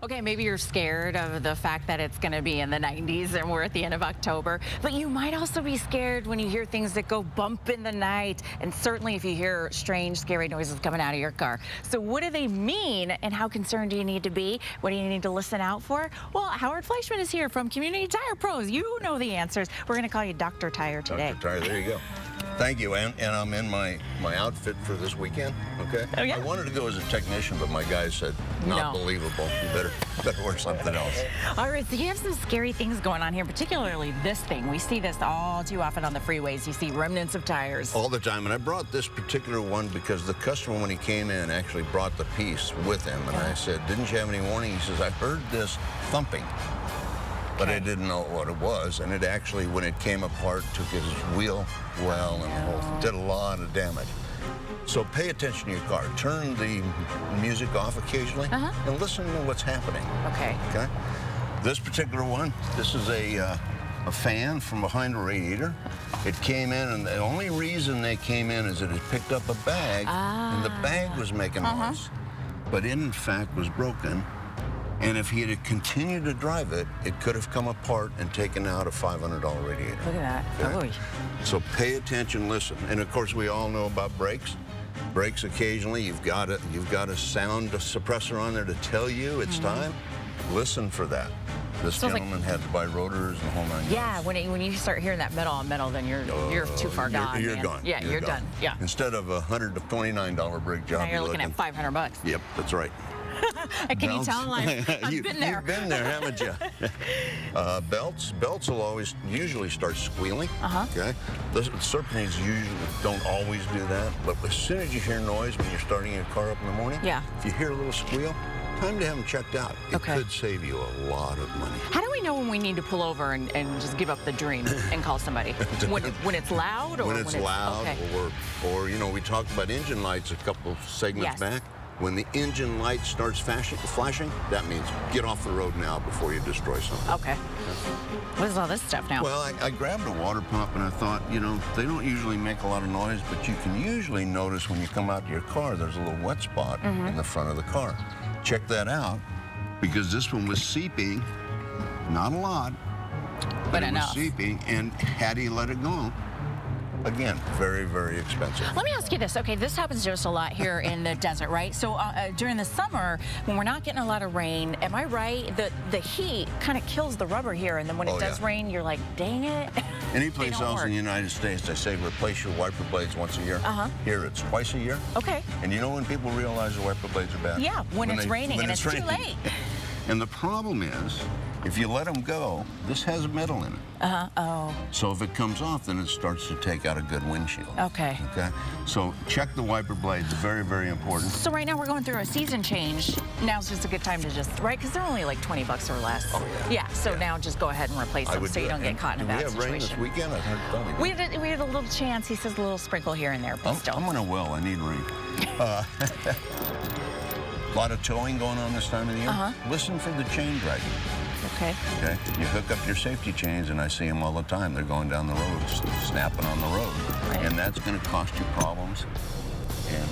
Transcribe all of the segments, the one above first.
Okay, maybe you're scared of the fact that it's going to be in the 90s and we're at the end of October, but you might also be scared when you hear things that go bump in the night, and certainly if you hear strange, scary noises coming out of your car. So what do they mean, and how concerned do you need to be? What do you need to listen out for? Well, Howard Fleischman is here from Community Tire Pros. You know the answers. We're going to call you Dr. Tire today. Dr. Tire, there you go. Thank you, and I'm in my outfit for this weekend, okay? Oh, yeah? I wanted to go as a technician, but my guy said, not believable. You better wear something else. All right, so you have some scary things going on here, particularly this thing. We see this all too often on the freeways. You see remnants of tires. All the time, and I brought this particular one because the customer, when he came in, actually brought the piece with him, and I said, didn't you have any warning? He says, I heard this thumping. But I didn't know what it was, and it actually, when it came apart, took his wheel well and did a lot of damage. So pay attention to your car. Turn the music off occasionally and listen to what's happening. Okay. Okay. This particular one, this is a fan from behind a radiator. It came in, and the only reason they came in is that it picked up a bag, and the bag was making noise, but in fact was broken. And if he had continued to drive it, it could have come apart and taken out a $500 radiator. Look at that. Okay? So pay attention, listen. And of course, we all know about brakes. Brakes occasionally, you've got a sound suppressor on there to tell you it's time. Listen for that. This gentleman had to buy rotors and the whole nine yards. Yeah, when you start hearing that metal on metal, then you're too far gone. You're gone. Yeah, you're done. Yeah. Instead of a $129 brake job, now you're looking at $500. Yep, that's right. Can you tell? I've been there. You've been there, haven't you? Belts will usually start squealing. Okay. The serpentines usually don't always do that, but as soon as you hear noise when you're starting your car up in the morning, if you hear a little squeal, time to have them checked out. It could save you a lot of money. How do we know when we need to pull over and just give up the dream and call somebody? when it's loud, or when it's loud, or you know, we talked about engine lights a couple segments back. When the engine light starts flashing, that means get off the road now before you destroy something. Okay. What is all this stuff now? Well, I grabbed a water pump and I thought, you know, they don't usually make a lot of noise, but you can usually notice when you come out to your car, there's a little wet spot in the front of the car. Check that out, because this one was seeping, not a lot, but it was seeping, and had he let it go, again, very, very expensive. Let me ask you this. Okay, this happens to us a lot here in the desert, right? So during the summer, when we're not getting a lot of rain, am I right? The heat kind of kills the rubber here, and then when it does rain, you're like, dang it. Any place else in the United States, they say replace your wiper blades once a year. Here, it's twice a year. Okay. And you know when people realize the wiper blades are bad? Yeah, when it's raining and it's too late. And the problem is, if you let them go, this has metal in it. So if it comes off, then it starts to take out a good windshield. Okay. So check the wiper blades, very, very important. So right now we're going through a season change. Now's just a good time to right? Because they're only like 20 bucks or less. Oh, yeah. So now just go ahead and replace them so you don't get caught in a bad situation. Do we have rain this weekend? I heard we had a little chance. He says a little sprinkle here and there, but still. I'm on a well. I need rain. A lot of towing going on this time of the year. Listen for the chain dragging. Okay. You hook up your safety chains, and I see them all the time. They're going down the road, snapping on the road. And that's going to cost you problems, and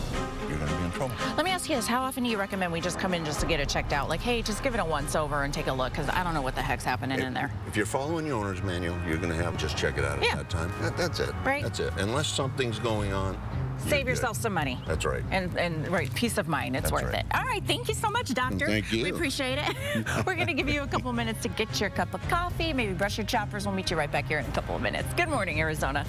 you're going to be in trouble. Let me ask you this. How often do you recommend we just come in just to get it checked out? Like, hey, just give it a once-over and take a look, because I don't know what the heck's happening in there. If you're following the owner's manual, you're going to have just check it out at that time. That's it. Right. That's it. Unless something's going on, save yourself some money. That's right. And peace of mind. It's worth it. All right. Thank you so much, Doctor. Thank you. We appreciate it. We're going to give you a couple minutes to get your cup of coffee, maybe brush your choppers. We'll meet you right back here in a couple of minutes. Good morning, Arizona.